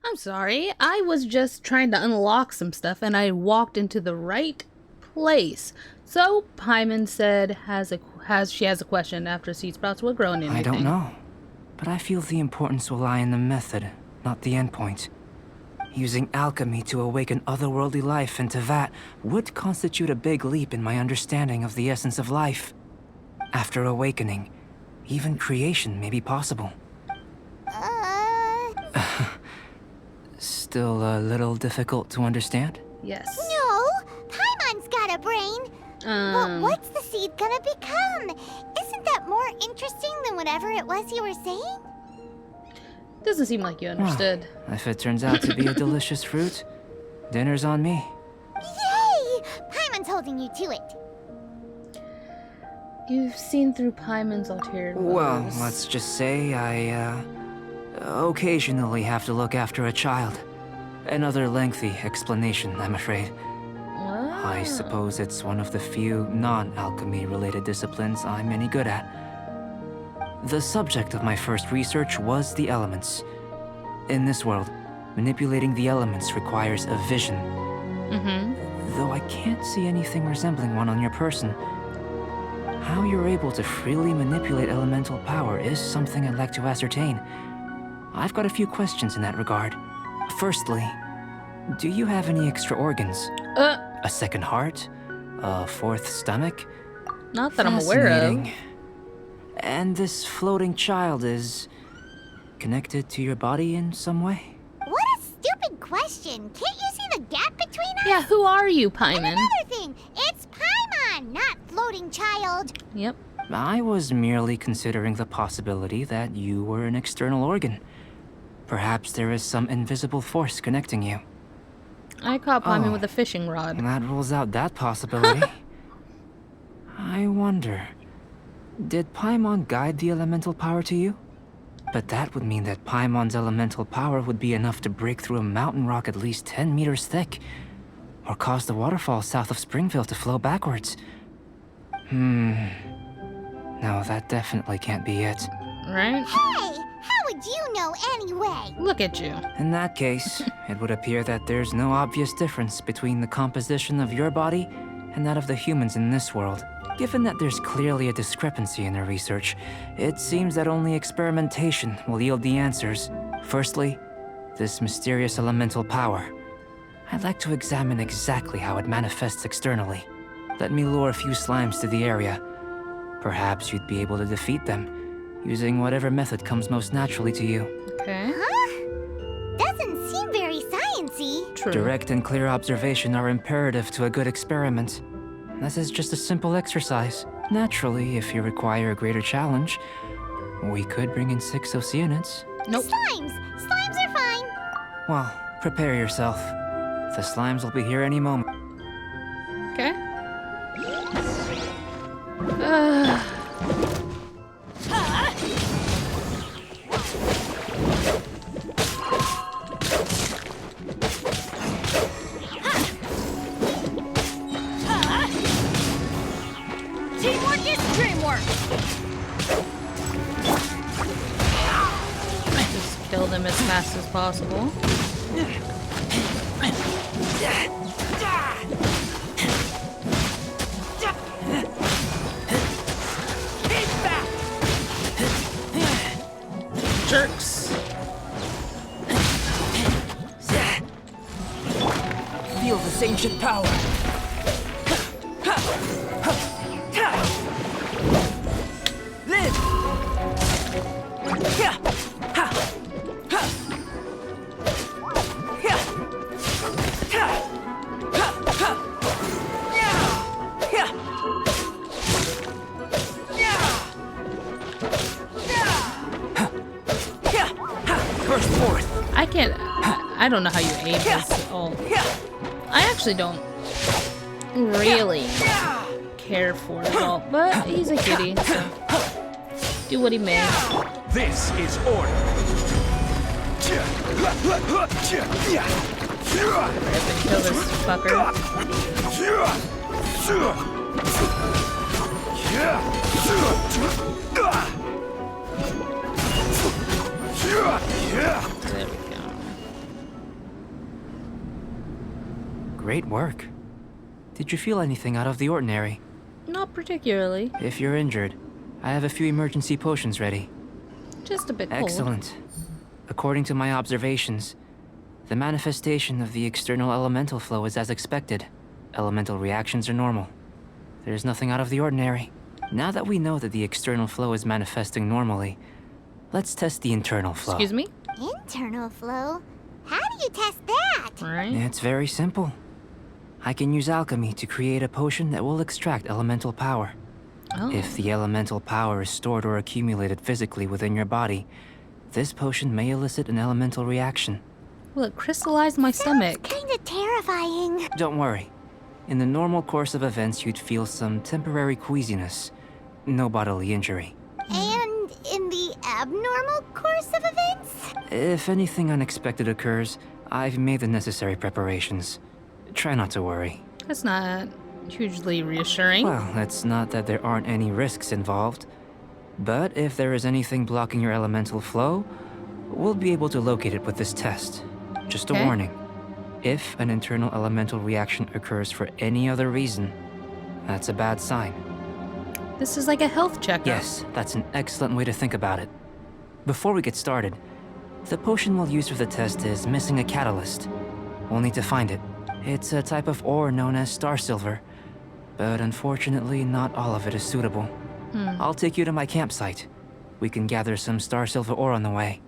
I'm sorry. I was just trying to unlock some stuff and I walked into the right place. So Paimon said she has a question after seed sprouts will grow and anything. I don't know, but I feel the importance will lie in the method, not the endpoint. Using alchemy to awaken otherworldly life in Teyvat would constitute a big leap in my understanding of the essence of life. After awakening, even creation may be possible. Still a little difficult to understand? Yes. No, Paimon's got a brain. But what's the seed gonna become? Isn't that more interesting than whatever it was you were saying? Doesn't seem like you understood. Well, if it turns out to be a delicious fruit, dinner's on me. Yay! Paimon's holding you to it. You've seen through Paimon's ulterior motives. Well, let's just say I, occasionally have to look after a child. Another lengthy explanation, I'm afraid. Wow. I suppose it's one of the few non-alchemy related disciplines I'm any good at. The subject of my first research was the elements. In this world, manipulating the elements requires a vision. Though I can't see anything resembling one on your person. How you're able to freely manipulate elemental power is something I'd like to ascertain. I've got a few questions in that regard. Firstly, do you have any extra organs? A second heart? A fourth stomach? Not that I'm aware of. And this floating child is connected to your body in some way? What a stupid question. Can't you see the gap between us? Yeah, who are you, And Paimon? another thing, it's Paimon, not floating child. Yep. I was merely considering the possibility that you were an external organ. Perhaps there is some invisible force connecting you. I caught Paimon Oh. with a fishing rod. That rules out that possibility. I wonder, did Paimon guide the elemental power to you? But that would mean that Paimon's elemental power would be enough to break through a mountain rock at least 10 meters thick, or cause the waterfall south of Springfield to flow backwards. No, that definitely can't be it. Right? Hey, how would you know anyway? Look at you. In that case, it would appear that there's no obvious difference between the composition of your body and that of the humans in this world. Given that there's clearly a discrepancy in their research, it seems that only experimentation will yield the answers. Firstly, this mysterious elemental power. I'd like to examine exactly how it manifests externally. Let me lure a few slimes to the area. Perhaps you'd be able to defeat them, using whatever method comes most naturally to you. Okay. Huh? Doesn't seem very sciencey. True. Direct and clear observation are imperative to a good experiment. This is just a simple exercise. Naturally, if you require a greater challenge, we could bring in 6 Oceanids. Nope. Slimes! Slimes are fine. Well, prepare yourself. The slimes will be here any moment. Okay. Teamwork is dreamwork. Just kill them as fast as possible. Jerks. Feel this ancient power. Live! Burst forth. I can't. I don't know how you aim this at all. I actually don't really care for it at all. But he's a kitty, so do what he may. This is order. Kill this fucker. There we go. Great work. Did you feel anything out of the ordinary? Not particularly. If you're injured, I have a few emergency potions ready. Just a bit cold. Excellent. According to my observations, the manifestation of the external elemental flow is as expected. Elemental reactions are normal. There's nothing out of the ordinary. Now that we know that the external flow is manifesting normally, let's test the internal flow. Excuse me? Internal flow? How do you test that? Right. It's very simple. I can use alchemy to create a potion that will extract elemental power. Oh. If the elemental power is stored or accumulated physically within your body, this potion may elicit an elemental reaction. Will it crystallize my stomach? Kinda terrifying. Don't worry. In the normal course of events, you'd feel some temporary queasiness. No bodily injury. And in the abnormal course of events? If anything unexpected occurs, I've made the necessary preparations. Try not to worry. That's not hugely reassuring. Well, it's not that there aren't any risks involved. But if there is anything blocking your elemental flow, we'll be able to locate it with this test. Just a Okay. warning. If an internal elemental reaction occurs for any other reason, that's a bad sign. This is like a health checkup. Yes, that's an excellent way to think about it. Before we get started, the potion we'll use for the test is missing a catalyst. We'll need to find it. It's a type of ore known as star silver, but unfortunately not all of it is suitable. I'll take you to my campsite. We can gather some star silver ore on the way.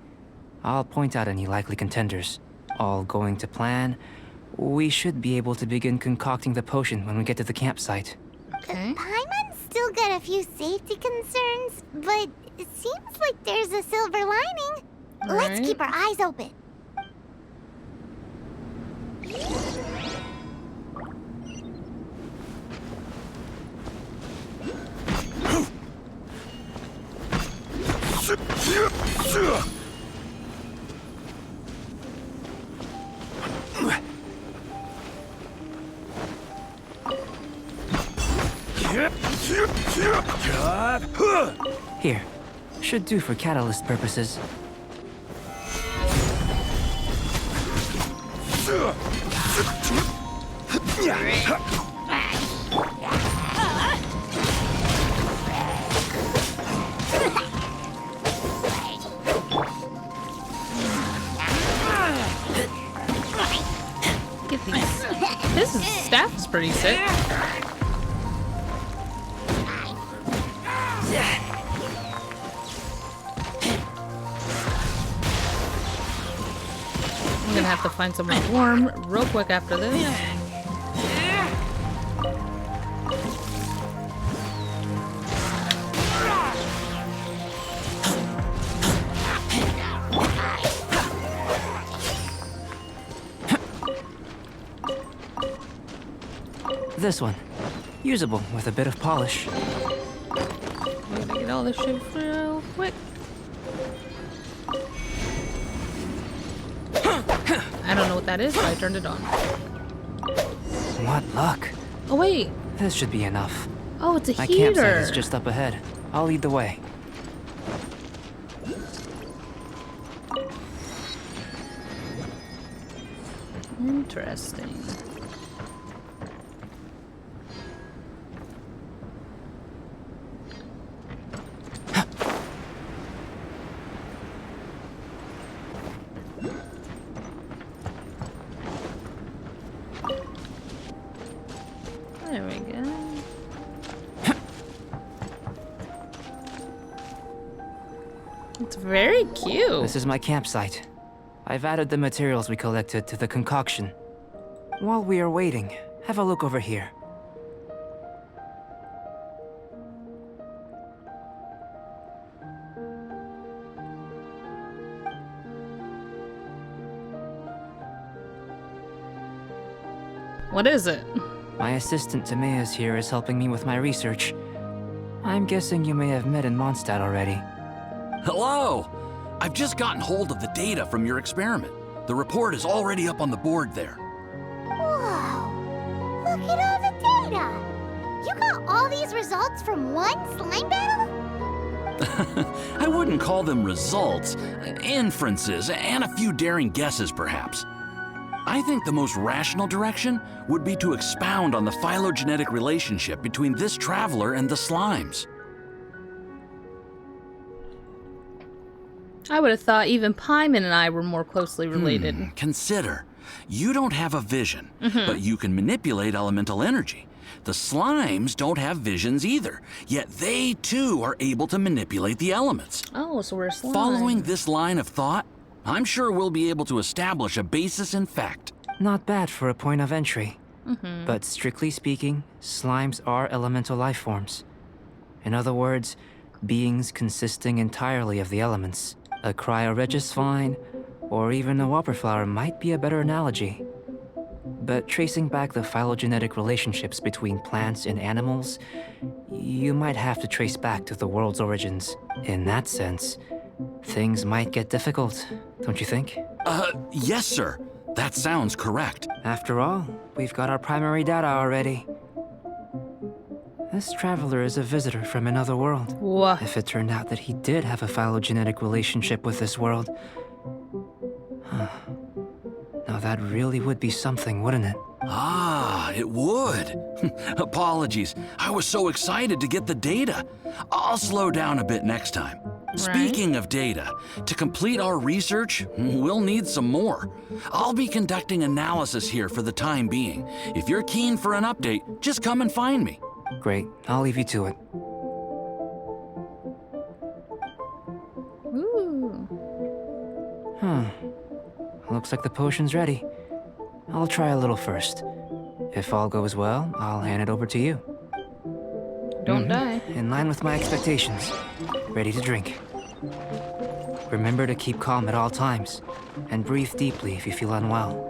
I'll point out any likely contenders. All going to plan, we should be able to begin concocting the potion when we get to the campsite. Okay. Paimon's still got a few safety concerns, but it seems like there's a silver lining. Let's Right. keep our eyes open. Here, should do for catalyst purposes. Get these. Staff is pretty sick. I'm gonna have to find somewhere warm real quick after this. This one. Usable with a bit of polish. I'm gonna get all this shit real quick. I don't know what that is, but I turned it on. What luck. Oh wait. This should be enough. Oh, it's a My heater. campsite is just up ahead. I'll lead the way. Interesting. There we go. It's very cute. This is my campsite. I've added the materials we collected to the concoction. While we are waiting, have a look over here. What is it? My assistant Timaeus here is helping me with my research. I'm guessing you may have met in Mondstadt already. Hello! I've just gotten hold of the data from your experiment. The report is already up on the board there. Whoa! Look at all the data! You got all these results from one slime battle? I wouldn't call them results, inferences, and a few daring guesses, perhaps. I think the most rational direction would be to expound on the phylogenetic relationship between this traveler and the slimes. I would have thought even Paimon and I were more closely related. Consider, you don't have a vision, but you can manipulate elemental energy. The slimes don't have visions either, yet they too are able to manipulate the elements. Oh, so we're slime. Following this line of thought, I'm sure we'll be able to establish a basis in fact. Not bad for a point of entry. But strictly speaking, slimes are elemental life forms. In other words, beings consisting entirely of the elements. A cryoregisvine, or even a whopperflower might be a better analogy. But tracing back the phylogenetic relationships between plants and animals, you might have to trace back to the world's origins. In that sense, things might get difficult, don't you think? Yes, sir. That sounds correct. After all, we've got our primary data already. This traveler is a visitor from another world. What? If it turned out that he did have a phylogenetic relationship with this world, now that really would be something, wouldn't it? Ah, it would. Apologies. I was so excited to get the data. I'll slow down a bit next time. Speaking of data, to complete our research, we'll need some more. I'll be conducting analysis here for the time being. If you're keen for an update, just come and find me. Great, I'll leave you to it. Ooh. Looks like the potion's ready. I'll try a little first. If all goes well, I'll hand it over to you. Don't die. In line with my expectations. Ready to drink. Remember to keep calm at all times, and breathe deeply if you feel unwell.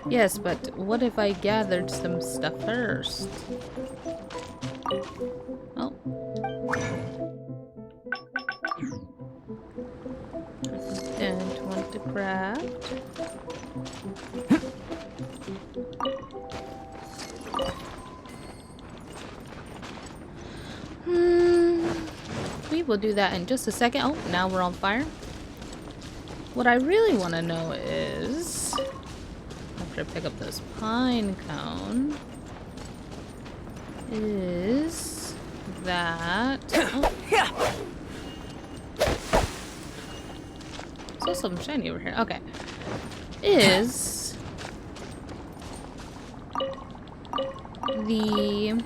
Yes, but what if I gathered some stuff first? Oh. Don't want to craft. We will do that in just a second. Oh, now we're on fire. What I really want to know is, after I pick up this pine cone, is that... Oh. Saw something shiny over here. Okay. Is the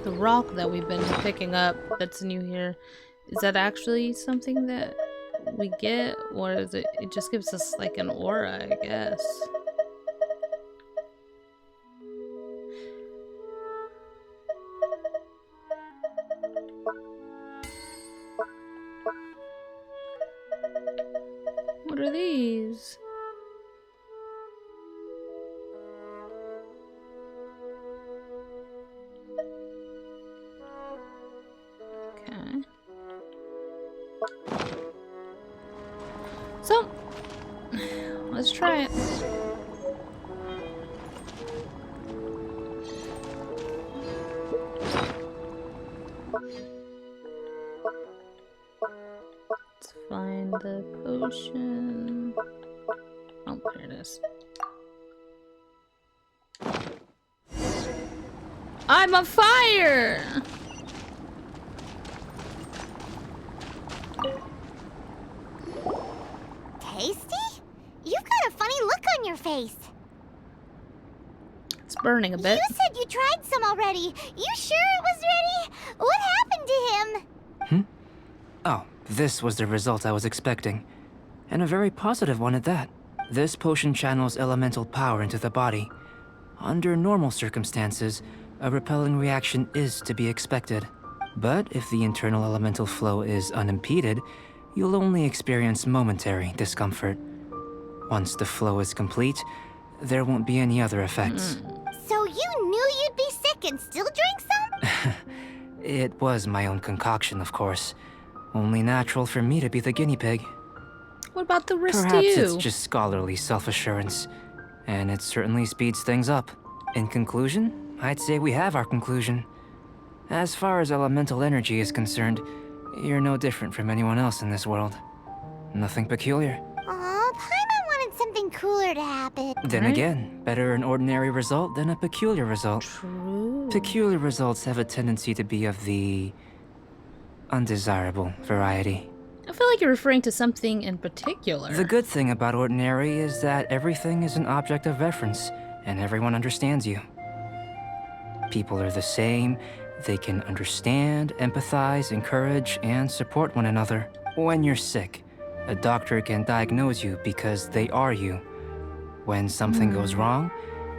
rock that we've been picking up that's new here, is that actually something that we get, or is it just gives us like an aura, I guess? What are these? Okay. So, let's try it. Let's find the potion. Oh, there it is. I'm on fire! Tasty? You've got a funny look on your face. It's burning a bit. You said you tried some already. You sure it was ready? What happened to him? Oh, this was the result I was expecting. And a very positive one at that. This potion channels elemental power into the body. Under normal circumstances, a repelling reaction is to be expected. But if the internal elemental flow is unimpeded, you'll only experience momentary discomfort. Once the flow is complete, there won't be any other effects. So you knew you'd be sick and still drank some? It was my own concoction, of course. Only natural for me to be the guinea pig. What about the rest Perhaps of you? it's just scholarly self-assurance, and it certainly speeds things up. In conclusion, I'd say we have our conclusion. As far as elemental energy is concerned, you're no different from anyone else in this world. Nothing peculiar. Aw, cooler to happen. Then Right. again, better an ordinary result than a peculiar result. True. Peculiar results have a tendency to be of the undesirable variety. I feel like you're referring to something in particular. The good thing about ordinary is that everything is an object of reference, and everyone understands you. People are the same. They can understand, empathize, encourage, and support one another. When you're sick, a doctor can diagnose you because they are you. When something goes wrong,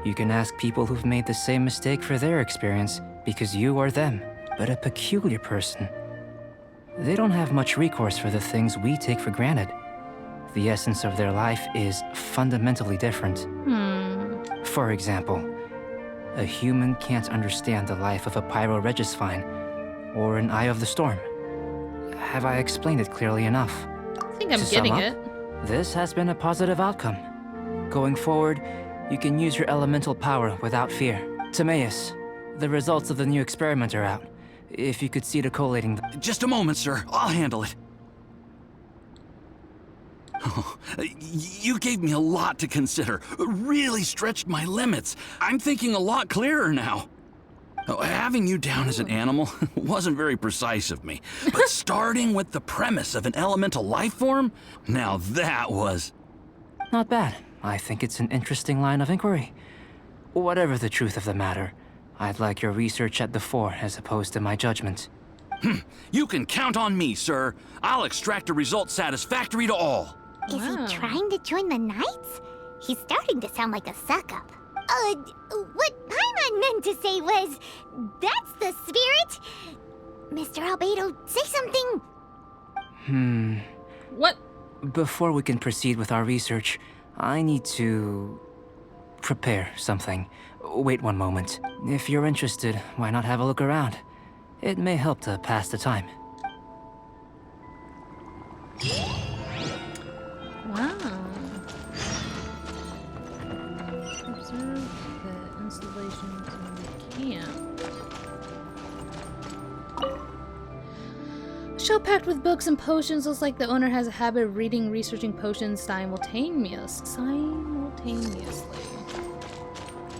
you can ask people who've made the same mistake for their experience because you are them. But a peculiar person, they don't have much recourse for the things we take for granted. The essence of their life is fundamentally different. For example, a human can't understand the life of a pyro-regisvine or an eye of the storm. Have I explained it clearly enough? I think I'm To sum getting up, it. this has been a positive outcome. Going forward, you can use your elemental power without fear. Timaeus, the results of the new experiment are out. If you could see to collating them. Just a moment, sir. I'll handle it. Oh, you gave me a lot to consider. Really stretched my limits. I'm thinking a lot clearer now. Oh, having you down as an animal wasn't very precise of me. But starting with the premise of an elemental life form? Now that was... Not bad. I think it's an interesting line of inquiry. Whatever the truth of the matter, I'd like your research at the fore as opposed to my judgment. You can count on me, sir. I'll extract a result satisfactory to all. Is Wow. he trying to join the Knights? He's starting to sound like a suck-up. What Paimon meant to say was, that's the spirit. Mr. Albedo, say something. What? Before we can proceed with our research, I need to prepare something. Wait one moment. If you're interested, why not have a look around? It may help to pass the time. Wow. Observe the installations in the camp. A shelf packed with books and potions. Looks like the owner has a habit of reading and researching potions simultaneously.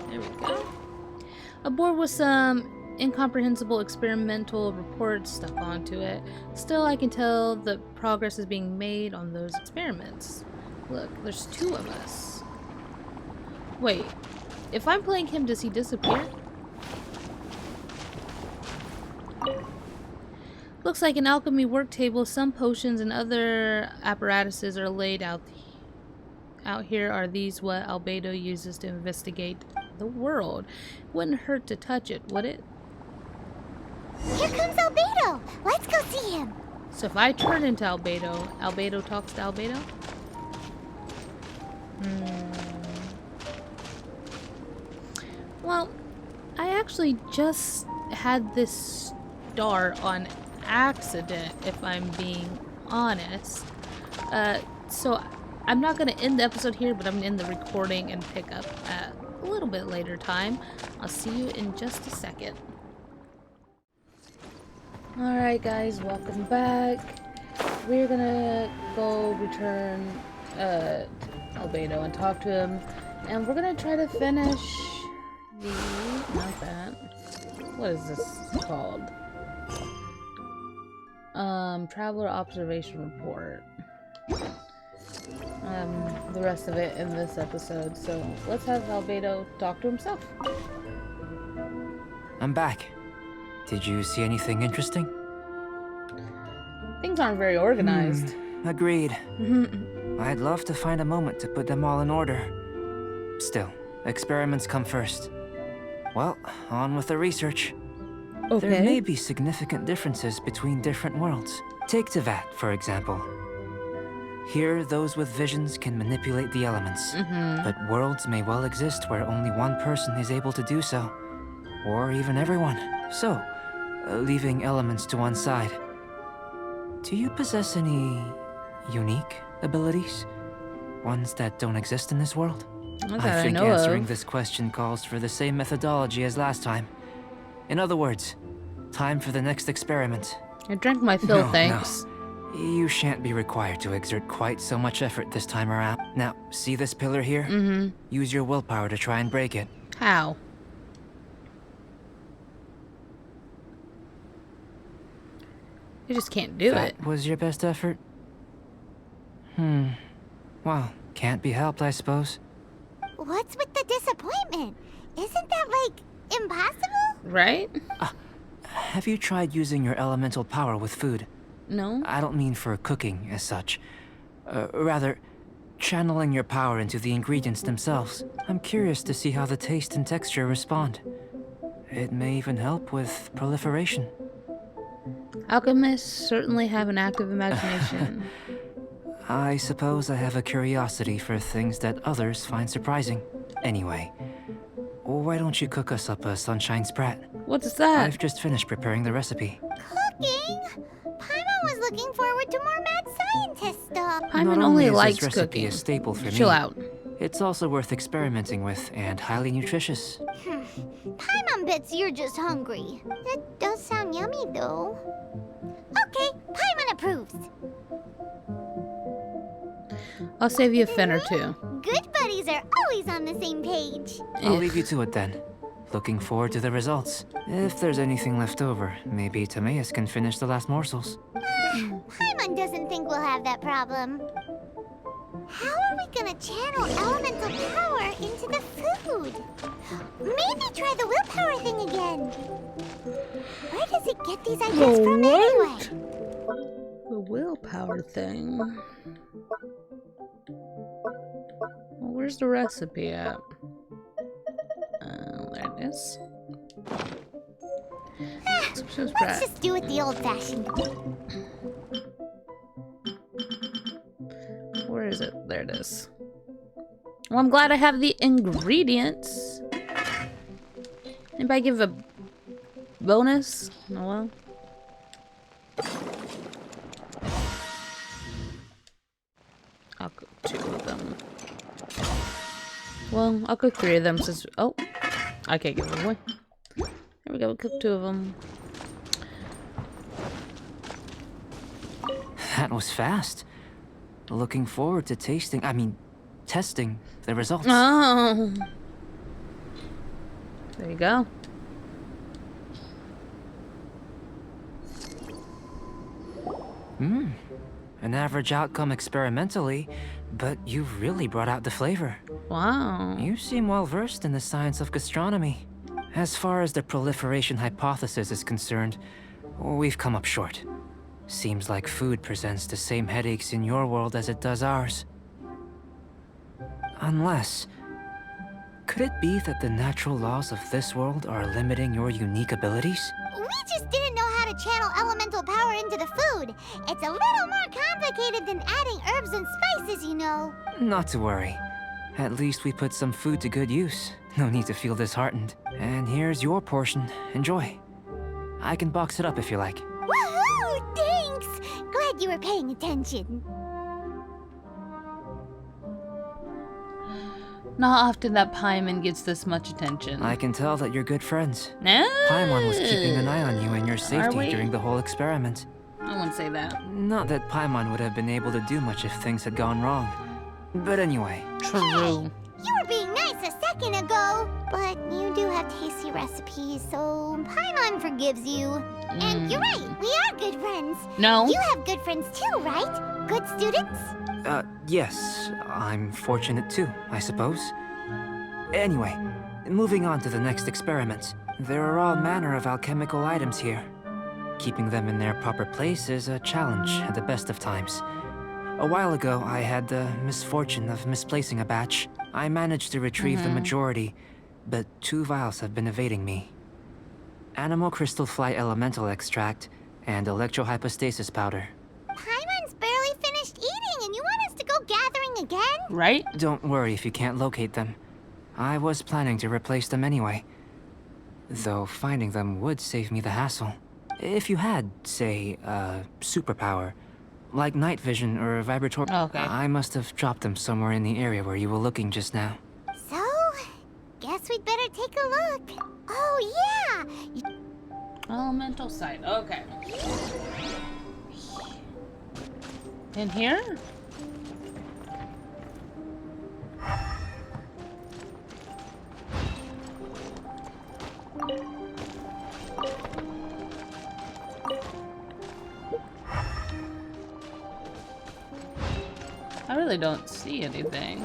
There we go. A board with some incomprehensible experimental reports stuck onto it. Still, I can tell the progress is being made on those experiments. Look, there's two of us. Wait, if I'm playing him, does he disappear? Looks like an alchemy work table. Some potions and other apparatuses are laid out. Out here are these what Albedo uses to investigate the world. Wouldn't hurt to touch it, would it? Here comes Albedo. Let's go see him. So if I turn into Albedo, Albedo talks to Albedo? Well, I actually just had this start on accident, if I'm being honest. So I'm not going to end the episode here, but I'm going to end the recording and pick up at a little bit later time. I'll see you in just a second. Alright guys, welcome back. We're gonna go return Albedo and talk to him. And we're gonna try to finish the... not that. What is this called? Traveler Observation Report. The rest of it in this episode. So let's have Albedo talk to himself. I'm back. Did you see anything interesting? Things aren't very organized. Agreed. I'd love to find a moment to put them all in order. Still, experiments come first. Well, on with the research. Okay. There may be significant differences between different worlds. Take Teyvat, for example. Here, those with visions can manipulate the elements. But worlds may well exist where only one person is able to do so. Or even everyone. So, leaving elements to one side. Do you possess any unique abilities? Ones that don't exist in this world? I think answering this question calls for the same methodology as last time. In other words, time for the next experiment. I drank my fill, thanks. No. You shan't be required to exert quite so much effort this time around. Now, see this pillar here? Mm-hmm. Use your willpower to try and break it. How? You just can't do it. That was your best effort? Well, can't be helped, I suppose. What's with the disappointment? Isn't that, like, impossible? Right? Have you tried using your elemental power with food? No. I don't mean for cooking as such. Rather, channeling your power into the ingredients themselves. I'm curious to see how the taste and texture respond. It may even help with proliferation. Alchemists certainly have an active imagination. I suppose I have a curiosity for things that others find surprising. Anyway, why don't you cook us up a sunshine sprat? What's that? I've just finished preparing the recipe. Cooking? Paimon was looking forward to more mad scientist stuff. Paimon Not only is this likes recipe cooking. a staple for Chill me, out. it's also worth experimenting with and highly nutritious. Paimon bets you're just hungry. That does sound yummy, though. Okay, Paimon approves. I'll save you a fin or two. Good buddies are always on the same page. I'll leave you to it then. Looking forward to the results. If there's anything left over, maybe Timaeus can finish the last morsels. Paimon doesn't think we'll have that problem. How are we gonna channel elemental power into the food? Maybe try the willpower thing again. Where does it get these ideas from anyway? The willpower thing. Well, where's the recipe at? There it is. Let's just do it the old-fashioned way. Where is it? There it is. Well, I'm glad I have the ingredients. Anybody give a bonus? No, well. I'll cook 2 of them. Well, I'll cook 3 of them since... Oh, I can't give them away. There we go, we'll cook 2 of them. That was fast. Looking forward to testing the results. Oh. There you go. An average outcome experimentally, but you've really brought out the flavor. Wow. You seem well versed in the science of gastronomy. As far as the proliferation hypothesis is concerned, we've come up short. Seems like food presents the same headaches in your world as it does ours. Unless... could it be that the natural laws of this world are limiting your unique abilities? We just didn't know how to channel elemental power into the food. It's a little more complicated than adding herbs and spices, you know. Not to worry. At least we put some food to good use. No need to feel disheartened. And here's your portion. Enjoy. I can box it up if you like. Woohoo! Thanks! Glad you were paying attention. Not often that Paimon gets this much attention. I can tell that you're good friends. No. Paimon was keeping an eye on you and your safety we? during the whole experiment. I wouldn't say that. Not that Paimon would have been able to do much if things had gone wrong. But anyway. True. You were being nice a second ago, but you do have tasty recipes, so Paimon forgives you. And you're right, we are good friends. No. You have good friends too, right? Good students? Yes. I'm fortunate too, I suppose. Anyway, moving on to the next experiment. There are all manner of alchemical items here. Keeping them in their proper place is a challenge at the best of times. A while ago, I had the misfortune of misplacing a batch. I managed to retrieve the majority, but 2 vials have been evading me. Animal crystal fly elemental extract and electrohypostasis powder. Paimon's barely finished eating, and you want us to go gathering again? Right? Don't worry if you can't locate them. I was planning to replace them anyway. Though finding them would save me the hassle. If you had, say, a superpower, like night vision or vibratory... Okay. I must have dropped them somewhere in the area where you were looking just now. So, guess we'd better take a look. Oh, yeah! Elemental site. Okay. In here? I really don't see anything.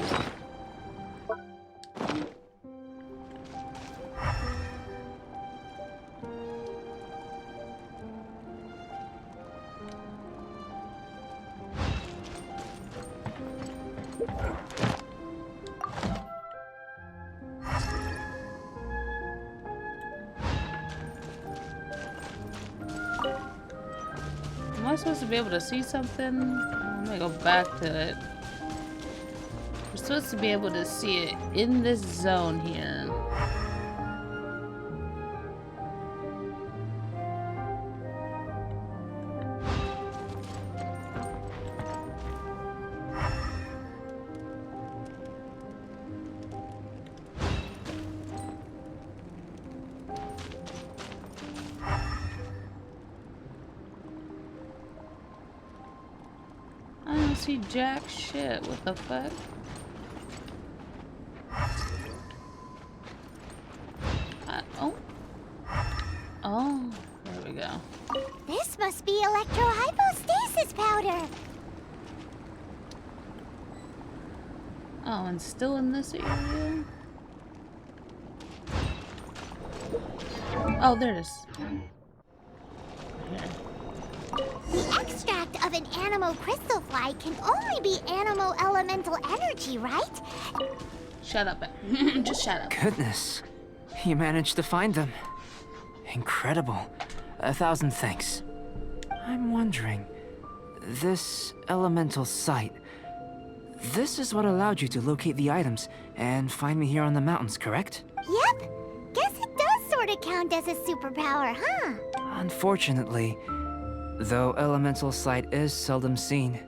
Am I supposed to be able to see something? I'm gonna go back to it. We're supposed to be able to see it in this zone here. I don't see jack shit. What the fuck? Oh. Oh, there we go. This must be electrohypostasis powder. Oh, and still in this area? Oh, there it is. The extract of an animal crystal fly can only be animal elemental energy, right? Shut up. Just shut up. Goodness. You managed to find them. Incredible. 1,000 thanks. I'm wondering, this elemental sight, this is what allowed you to locate the items and find me here on the mountains, correct? Yep. Guess it does sort of count as a superpower, huh? Unfortunately, though elemental sight is seldom seen,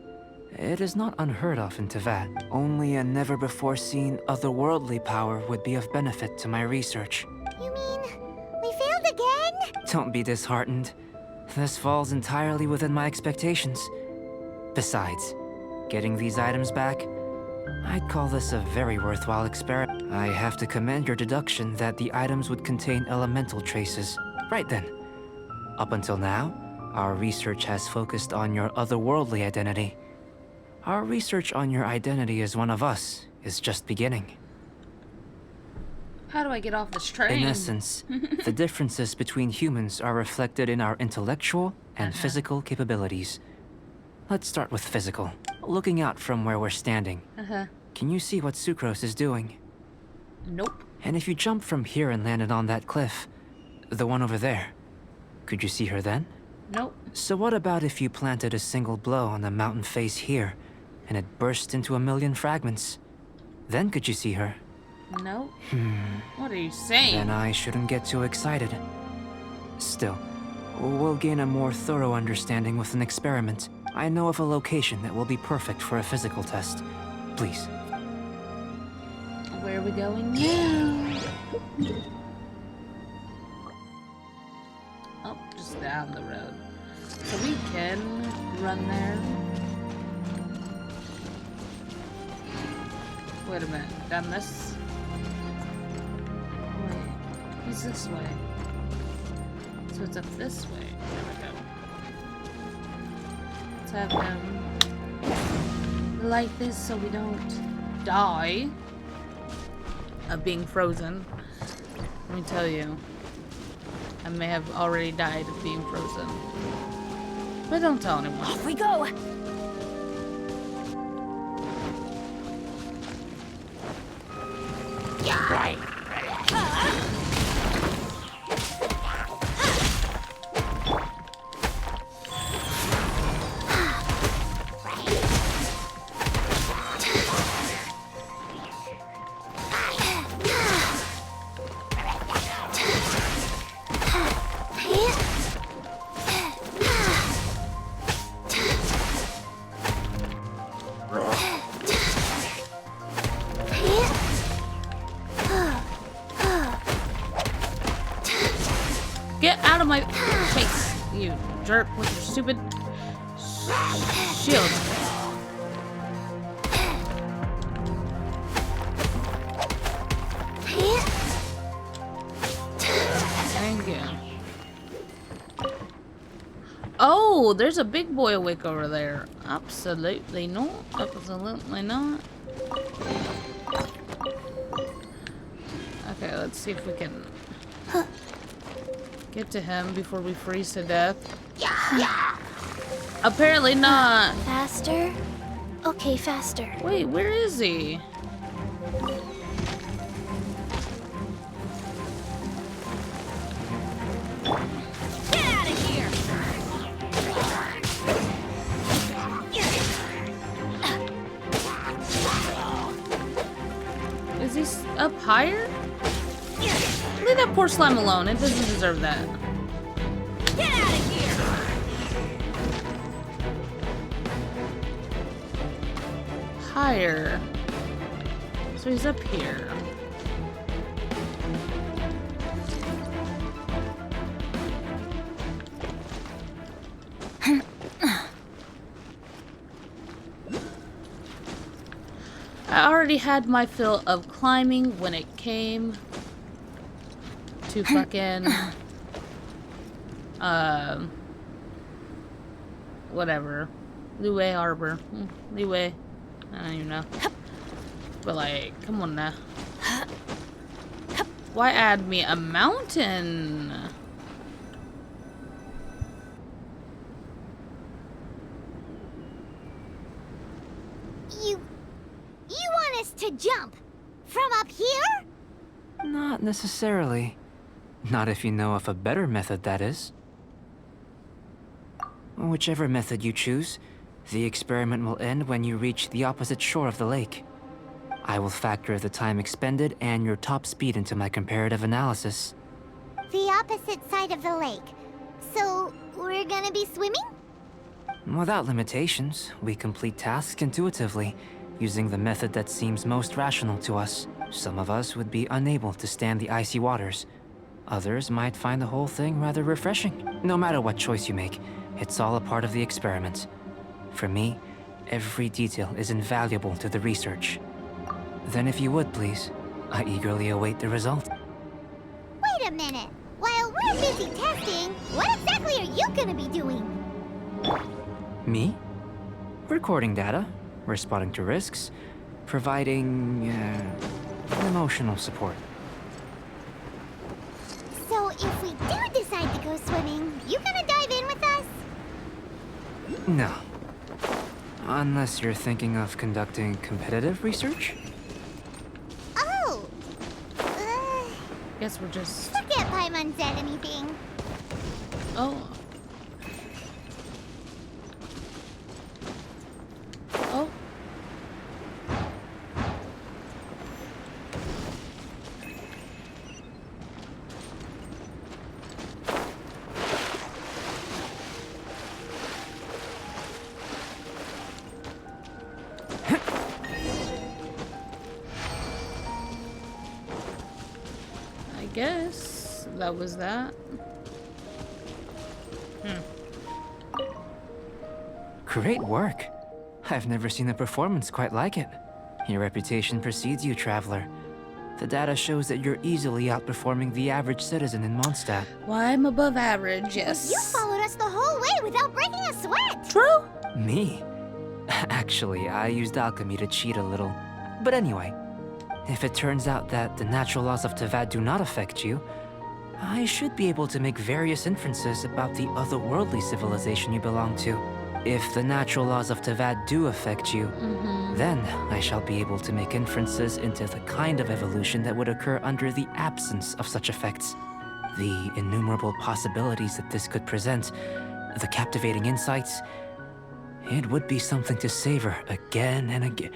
it is not unheard of in Teyvat. Only a never-before-seen otherworldly power would be of benefit to my research. You mean we failed again? Don't be disheartened. This falls entirely within my expectations. Besides, getting these items back, I'd call this a very worthwhile experiment. I have to commend your deduction that the items would contain elemental traces. Right then. Up until now, our research has focused on your otherworldly identity. Our research on your identity as one of us is just beginning. How do I get off this train? In essence, the differences between humans are reflected in our intellectual and physical capabilities. Let's start with physical. Looking out from where we're standing, can you see what Sucrose is doing? Nope. And if you jump from here and landed on that cliff, the one over there, could you see her then? Nope. So what about if you planted a single blow on the mountain face here, and it burst into 1,000,000 fragments? Then could you see her? Nope. What are you saying? Then I shouldn't get too excited. Still, we'll gain a more thorough understanding with an experiment. I know of a location that will be perfect for a physical test. Please. Where are we going now? Oh, just down the road. So we can run there. Wait a minute. Down this? Wait. He's this way. So it's up this way. There we go. Let's have him light this so we don't die of being frozen. Let me tell you, I may have already died of being frozen. But don't tell anyone. Off we go! Right. Get out of my face, you jerk, with your stupid shield. Oh, there's a big boy awake over there. Absolutely not. Absolutely not. Okay, let's see if we can get to him before we freeze to death. Apparently not. Faster? Okay, faster. Wait, where is he? Get out of here! Is he up higher? Leave that poor slime alone. It doesn't deserve that. Get out of here! Higher. So he's up here. I already had my fill of climbing when it came to fucking whatever. Lue Harbor. Lue. I don't even know. But like, come on now. Why add me a mountain? You want us to jump from up here? Not necessarily. Not if you know of a better method, that is. Whichever method you choose, the experiment will end when you reach the opposite shore of the lake. I will factor the time expended and your top speed into my comparative analysis. The opposite side of the lake. So, we're gonna be swimming? Without limitations, we complete tasks intuitively, using the method that seems most rational to us. Some of us would be unable to stand the icy waters. Others might find the whole thing rather refreshing. No matter what choice you make, it's all a part of the experiment. For me, every detail is invaluable to the research. Then if you would, please, I eagerly await the result. Wait a minute. While we're busy testing, what exactly are you gonna be doing? Me? Recording data, responding to risks, providing, emotional support. So if we do decide to go swimming, you gonna dive in with us? No. Unless you're thinking of conducting competitive research? Oh! Guess we're just... Forget Paimon said anything. Oh. Oh. I guess that was that. Great work. I've never seen a performance quite like it. Your reputation precedes you, traveler. The data shows that you're easily outperforming the average citizen in Mondstadt. Why I'm above average, yes. You followed us the whole way without breaking a sweat. True. Me? Actually, I used alchemy to cheat a little. But anyway, if it turns out that the natural laws of Teyvat do not affect you, I should be able to make various inferences about the otherworldly civilization you belong to. If the natural laws of Teyvat do affect you, then I shall be able to make inferences into the kind of evolution that would occur under the absence of such effects. The innumerable possibilities that this could present, the captivating insights, it would be something to savor again and again.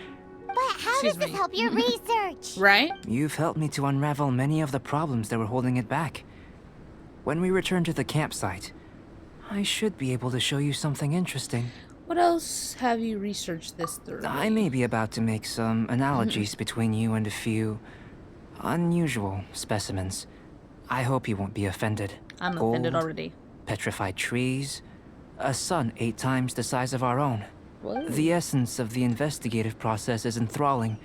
But how Excuse does this me. help your research? Right? You've helped me to unravel many of the problems that were holding it back. When we return to the campsite, I should be able to show you something interesting. What else have you researched this through? I may be about to make some analogies between you and a few unusual specimens. I hope you won't be offended. I'm offended Old, already. Petrified trees, a sun 8 times the size of our own. What? The essence of the investigative process is enthralling,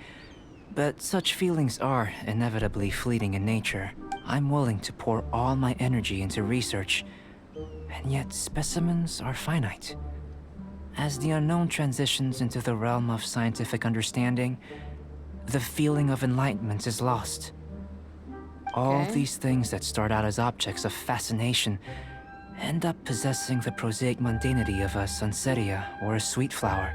but such feelings are inevitably fleeting in nature. I'm willing to pour all my energy into research, and yet specimens are finite. As the unknown transitions into the realm of scientific understanding, the feeling of enlightenment is lost. All Okay. these things that start out as objects of fascination end up possessing the prosaic mundanity of a sunsetia or a sweet flower.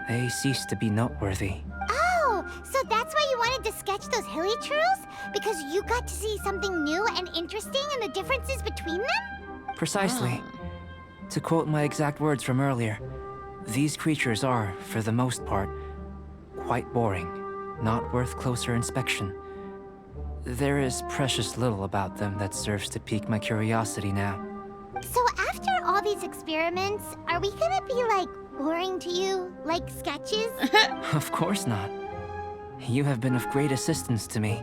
They cease to be noteworthy. Oh, so that's why you wanted to sketch those hilichurls? Because you got to see something new and interesting and the differences between them? Precisely. To quote my exact words from earlier, these creatures are, for the most part, quite boring, not worth closer inspection. There is precious little about them that serves to pique my curiosity now. So after all these experiments, are we gonna be, like, boring to you? Like sketches? Of course not. You have been of great assistance to me,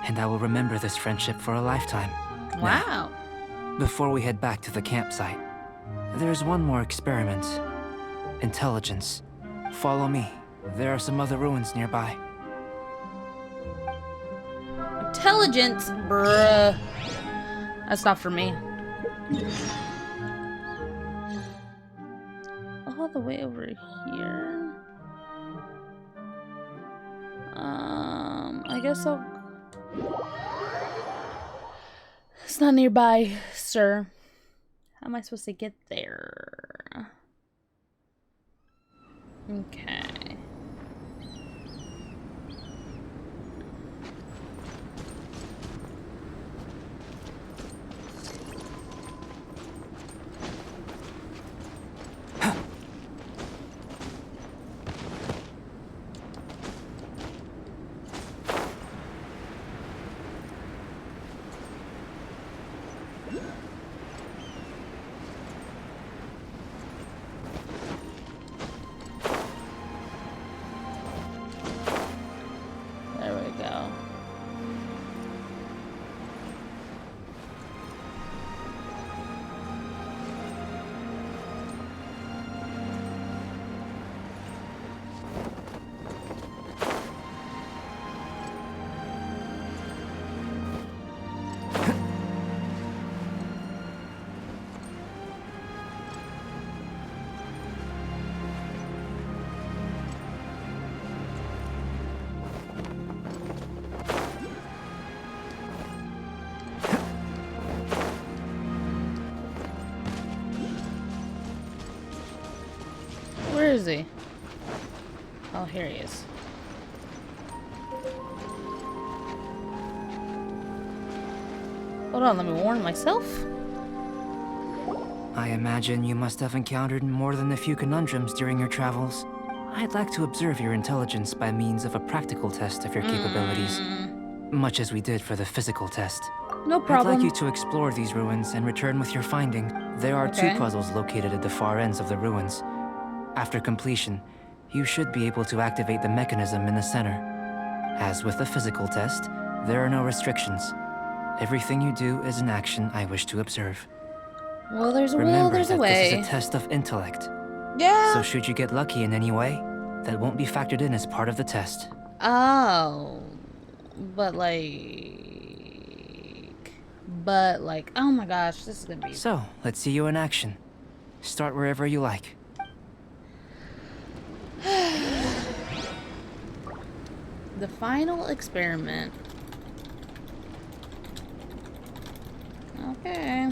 and I will remember this friendship for a lifetime. Wow. Before we head back to the campsite, there's one more experiment. Intelligence. Follow me. There are some other ruins nearby. Intelligence? Bruh. That's not for me. All the way over here. I guess I'll... It's not nearby, sir. How am I supposed to get there? Okay. There we go. Where is he? Oh, here he is. Hold on, let me warn myself. I imagine you must have encountered more than a few conundrums during your travels. I'd like to observe your intelligence by means of a practical test of your capabilities, much as we did for the physical test. No I'd problem. like you to explore these ruins and return with your finding. There are Okay. 2 puzzles located at the far ends of the ruins. After completion, you should be able to activate the mechanism in the center. As with the physical test, there are no restrictions. Everything you do is an action I wish to observe. Well, there's a will, Remember there's a that way. this is a test of intellect. Yeah. So should you get lucky in any way, that won't be factored in as part of the test. Oh. But like, oh my gosh, this is gonna be... So, let's see you in action. Start wherever you like. The final experiment. Okay.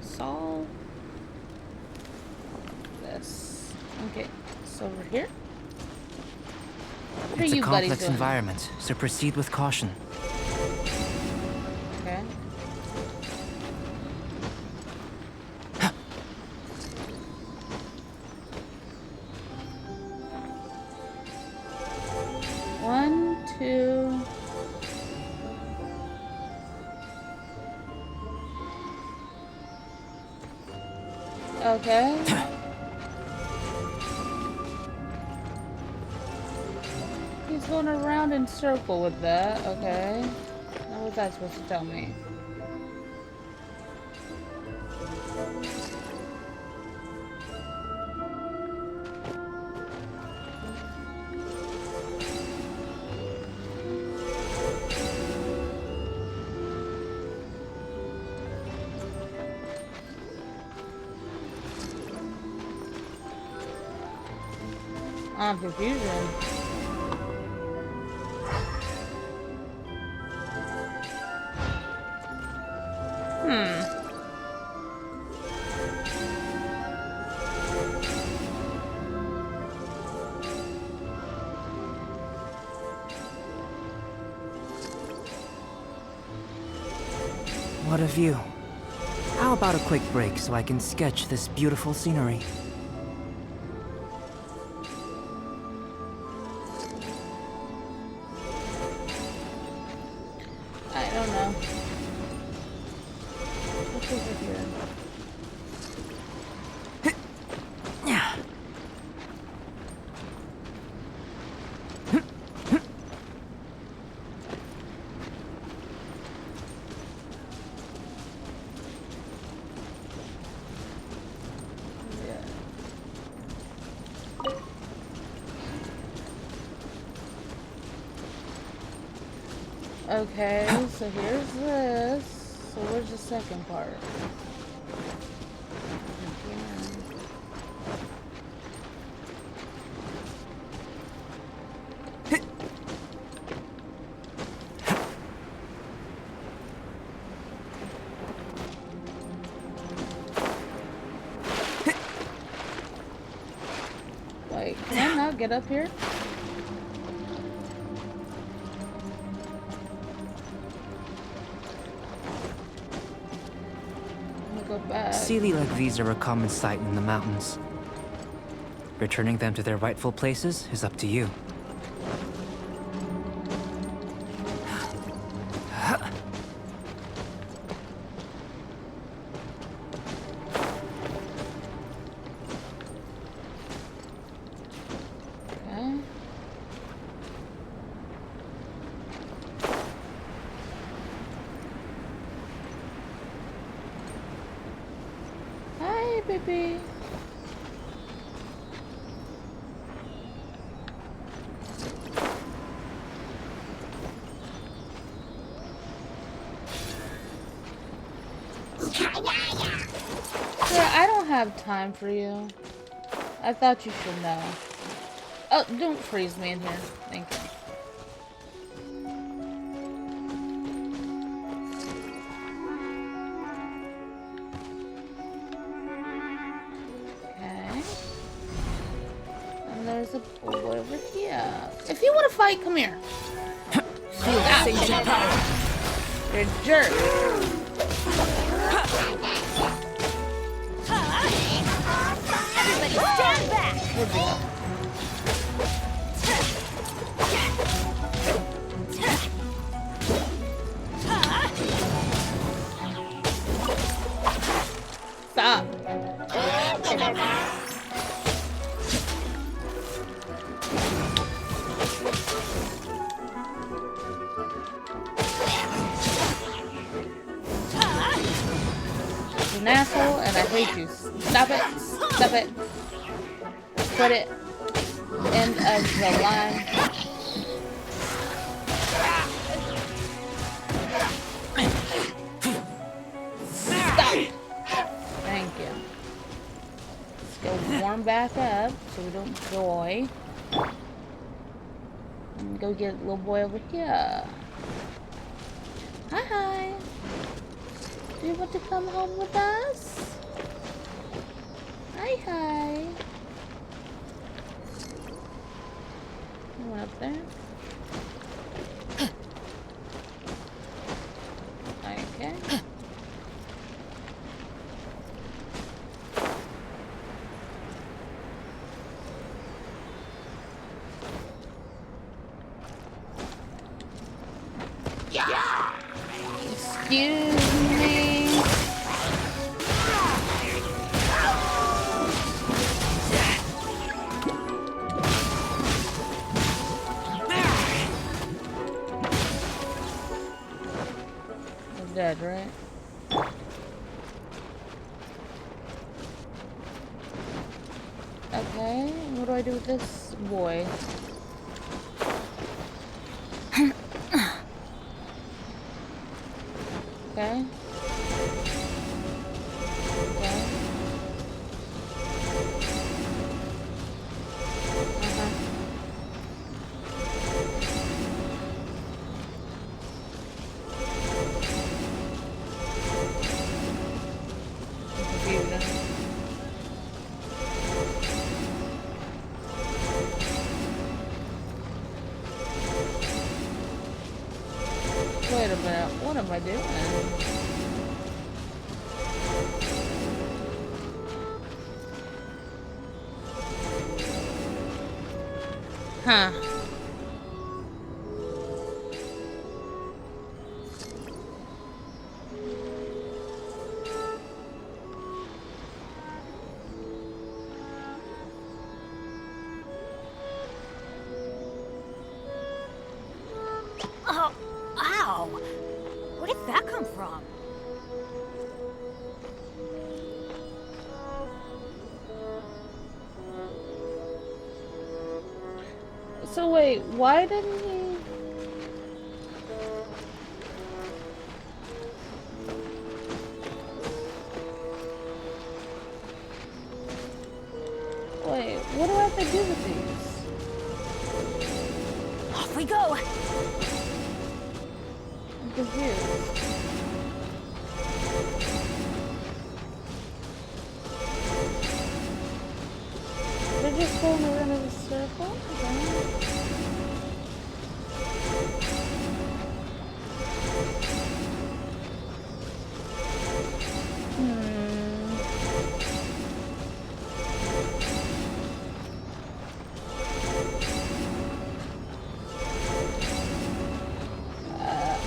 Solve this. Okay, it's over here. What It's are a you buddies complex doing? environment, so proceed with caution. Okay. One, two. Okay. He's going around in circle with that. Okay. Now what's that supposed to tell me? Confusion. What a view. How about a quick break so I can sketch this beautiful scenery? I don't know. What's over here? Okay, so here's this. So where's the second part? Wait, can I not get up here? Sealy like these are a common sight in the mountains. Returning them to their rightful places is up to you. Okay. Hi, baby. Sir, I don't have time for you. I thought you should know. Oh, don't freeze me in here. Thank you. Okay. And there's a boy over here. If you want to fight, come here. You're a jerk. Everybody stand back! We're good. Stop. You're an asshole and I hate you. Stop it. Stop it. Put it in the line. Stop. Thank you. Let's go warm back up so we don't joy. And go get little boy over here. Hi, hi. Do you want to come home with us? Hi, hi. You went up there? Okay. Excuse me. You're dead, right? Okay, what do I do with this boy? Okay. Okay. Wait a minute, what am I doing? Huh. Oh, ow! Where did that come from? So wait, why didn't he? Wait, what do I have to do with these? Off we go! I'm confused. They're just going around in a circle?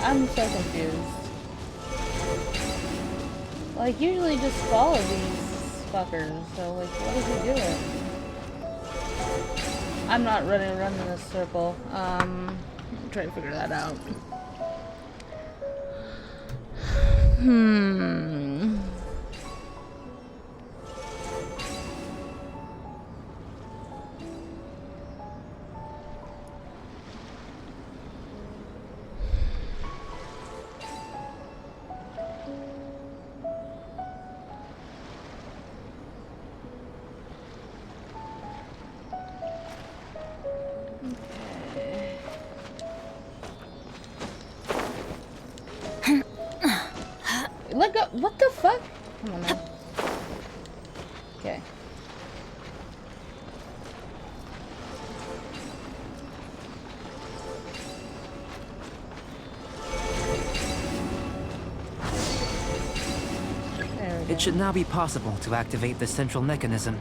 I'm so confused. Like, usually just follow these fuckers, so like, what is he doing? I'm not running around in a circle. I'm trying to figure that out. Let go. What the fuck? Come on now. Okay. There we go. It should now be possible to activate the central mechanism.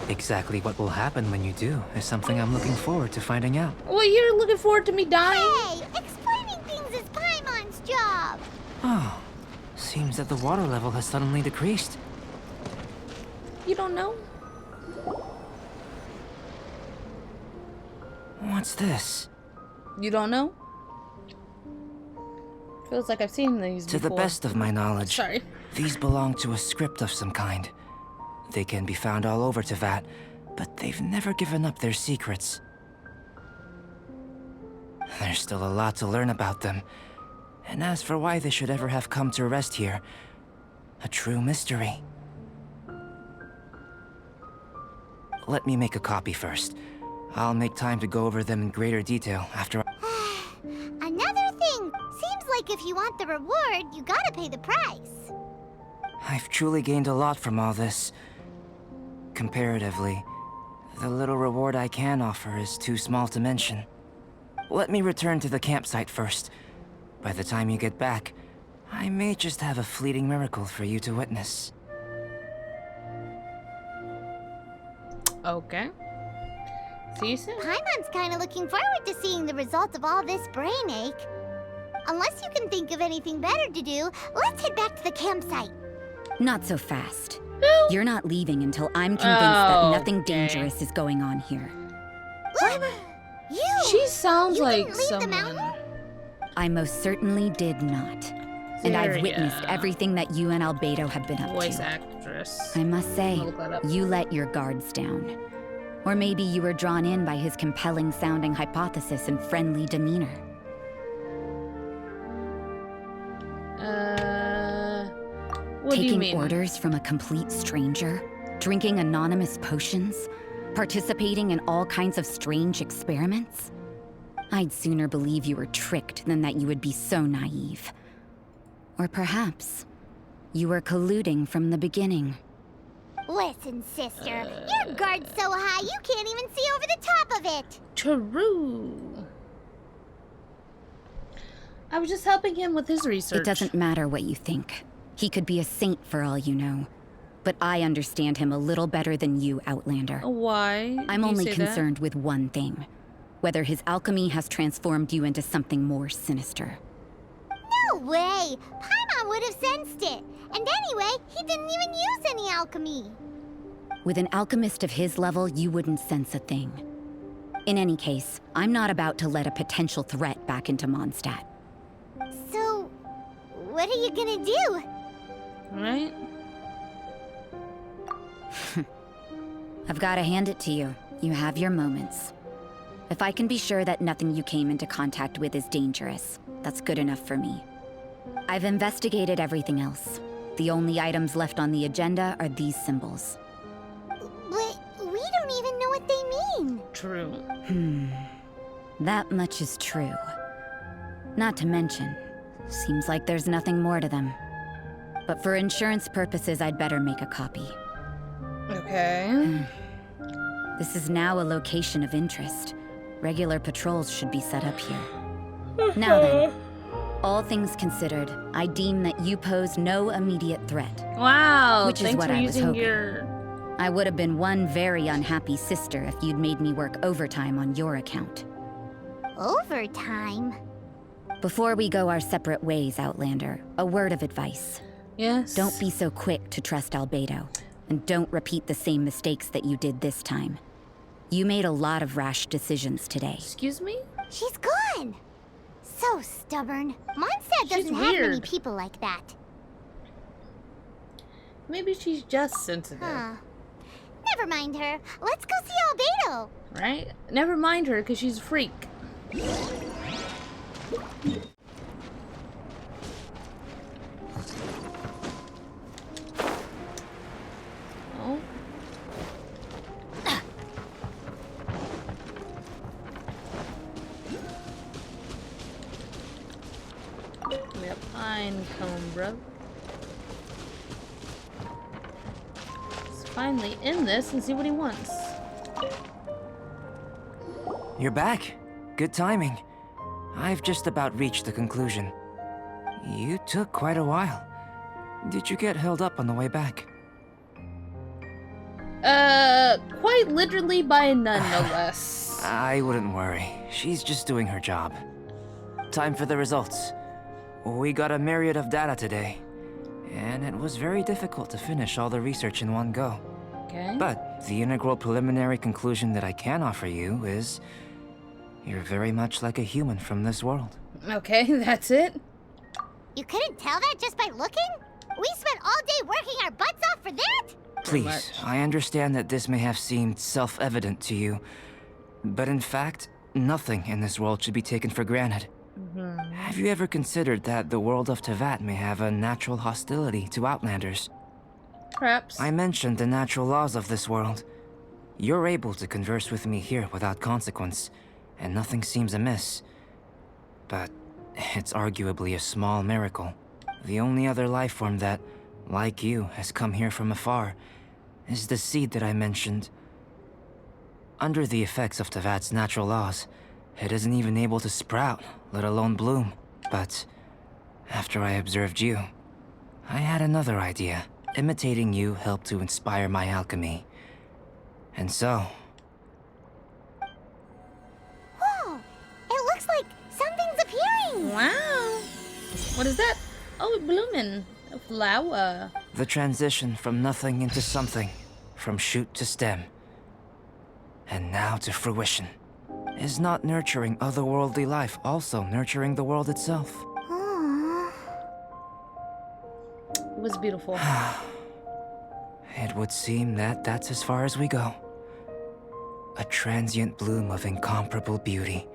Exactly what will happen when you do is something I'm looking forward to finding out. Well, you're looking forward to me dying? Hey, explaining things is Paimon's job. Oh, seems that the water level has suddenly decreased. You don't know? What's this? You don't know? Feels like I've seen these To before. the best of my knowledge, Sorry. these belong to a script of some kind. They can be found all over Teyvat, but they've never given up their secrets. There's still a lot to learn about them. And as for why they should ever have come to rest here, a true mystery. Let me make a copy first. I'll make time to go over them in greater detail after Another thing. Seems like if you want the reward, you gotta pay the price. I've truly gained a lot from all this. Comparatively, the little reward I can offer is too small to mention. Let me return to the campsite first. By the time you get back, I may just have a fleeting miracle for you to witness. Okay. See you soon. Paimon's kinda looking forward to seeing the result of all this brain ache. Unless you can think of anything better to do, let's head back to the campsite. Not so fast. No. You're not leaving until I'm convinced that nothing Okay. dangerous is going on here. What? You? She sounds You like didn't leave the someone. mountain? I most certainly did not. And I've witnessed Syria. everything that you and Albedo have been up Voice to. actress. I must say, I'll look that up. you let your guards down. Or maybe you were drawn in by his compelling sounding hypothesis and friendly demeanor. What do you Taking mean? orders from a complete stranger, drinking anonymous potions, participating in all kinds of strange experiments? I'd sooner believe you were tricked than that you would be so naive. Or perhaps you were colluding from the beginning. Listen, sister. Your guard's so high you can't even see over the top of it. True. I was just helping him with his research. It doesn't matter what you think. He could be a saint for all you know. But I understand him a little better than you, Outlander. Why? I'm do you only say concerned with one thing. Whether his alchemy has transformed you into something more sinister. No way! Paimon would have sensed it. And anyway, he didn't even use any alchemy. With an alchemist of his level, you wouldn't sense a thing. In any case, I'm not about to let a potential threat back into Mondstadt. So, what are you gonna do? that? Right? I've got to hand it to you. You have your moments. If I can be sure that nothing you came into contact with is dangerous, that's good enough for me. I've investigated everything else. The only items left on the agenda are these symbols. But we don't even know what they mean. True. That much is true. Not to mention, seems like there's nothing more to them. But for insurance purposes, I'd better make a copy. Okay. This is now a location of interest. Regular patrols should be set up here. Now then, all things considered, I deem that you pose no immediate threat. Wow. Which is thanks what for I was using hoping. your. I would have been one very unhappy sister if you'd made me work overtime on your account. Overtime? Before we go our separate ways, Outlander, a word of advice. Yes. Don't be so quick to trust Albedo, and don't repeat the same mistakes that you did this time. You made a lot of rash decisions today. Excuse me? She's gone! So stubborn. Mondstadt She's doesn't have many weird. people like that. Maybe she's just sensitive. Huh. Never mind her. Let's go see Albedo. Right? Never mind her, because she's a freak. Oh. Yep, pine cone, bro. Let's finally end this and see what he wants. You're back. Good timing. I've just about reached the conclusion. You took quite a while. Did you get held up on the way back? Quite literally by a nun, no less. I wouldn't worry. She's just doing her job. Time for the results. We got a myriad of data today, and it was very difficult to finish all the research in one go. Okay. But the integral preliminary conclusion that I can offer you is you're very much like a human from this world. Okay, that's it. You couldn't tell that just by looking? We spent all day working our butts off for that? Please, much. I understand that this may have seemed self-evident to you, but in fact, nothing in this world should be taken for granted. Have you ever considered that the world of Teyvat may have a natural hostility to Outlanders? Perhaps. I mentioned the natural laws of this world. You're able to converse with me here without consequence, and nothing seems amiss. But it's arguably a small miracle. The only other life form that, like you, has come here from afar is the seed that I mentioned. Under the effects of Teyvat's natural laws, it isn't even able to sprout, let alone bloom. But after I observed you, I had another idea. Imitating you helped to inspire my alchemy. And so... Whoa! It looks like something's appearing! Wow. What is that? Oh, blooming. A flower. the transition from nothing into something, from shoot to stem, and now to fruition. Is not nurturing otherworldly life also nurturing the world itself? Aww. It was beautiful. It would seem that that's as far as we go. A transient bloom of incomparable beauty.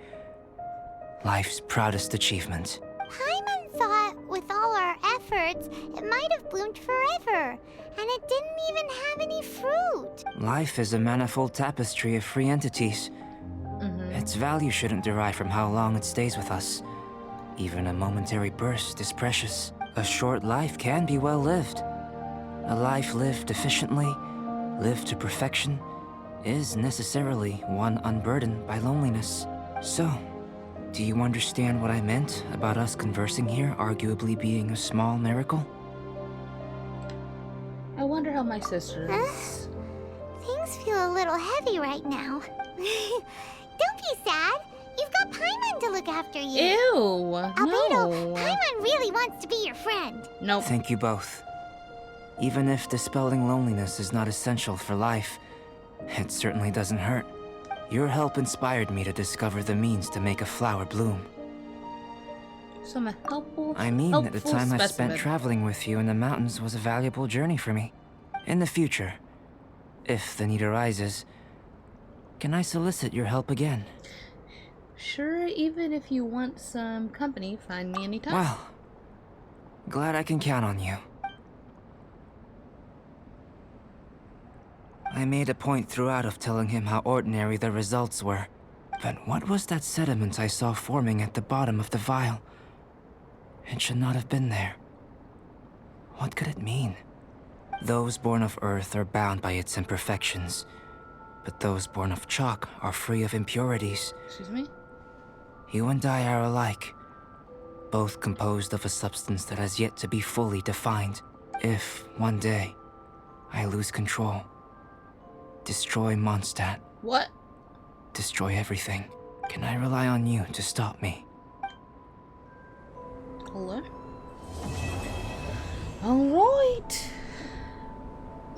Life's proudest achievement. Paimon thought with all our efforts, it might have bloomed forever, and it didn't even have any fruit. Life is a manifold tapestry of free entities. Its value shouldn't derive from how long it stays with us. Even a momentary burst is precious. A short life can be well lived. A life lived efficiently, lived to perfection, is necessarily one unburdened by loneliness. So, Do you understand what I meant about us conversing here arguably being a small miracle? I wonder how my sister is. Things feel a little heavy right now. Don't be sad. You've got Paimon to look after you. Ew! Albedo, No. Paimon really wants to be your friend. Nope. Thank you both. Even if dispelling loneliness is not essential for life, it certainly doesn't hurt. Your help inspired me to discover the means to make a flower bloom. So I'm a helpful. I mean that the time I spent specimen. traveling with you in the mountains was a valuable journey for me. In the future, if the need arises, can I solicit your help again? Sure, even if you want some company, find me anytime. Well, glad I can count on you. I made a point throughout of telling him how ordinary the results were. But what was that sediment I saw forming at the bottom of the vial? It should not have been there. What could it mean? Those born of Earth are bound by its imperfections, but those born of chalk are free of impurities. Excuse me? You and I are alike, both composed of a substance that has yet to be fully defined. If, one day, I lose control, destroy Mondstadt, What? destroy everything, can I rely on you to stop me? Hello? Alright!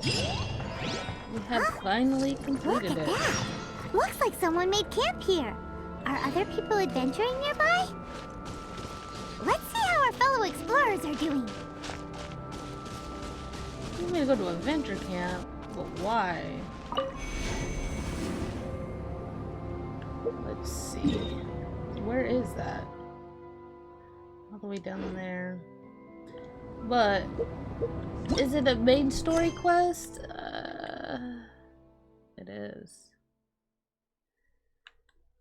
We have finally Look completed at it. that. Looks like someone made camp here. Are other people adventuring nearby? Let's see how our fellow explorers are doing. You want me to go to adventure camp, but why? Let's see. Where is that? All the way down there. But is it a main story quest? It is.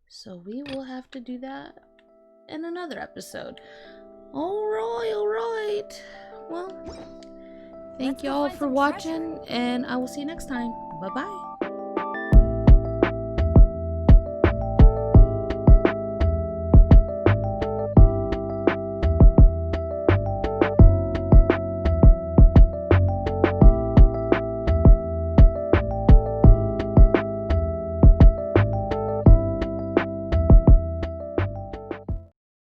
So we will have to do that in another episode. Alright. Well, thank y'all for watching, and I will see you next time. Bye-bye.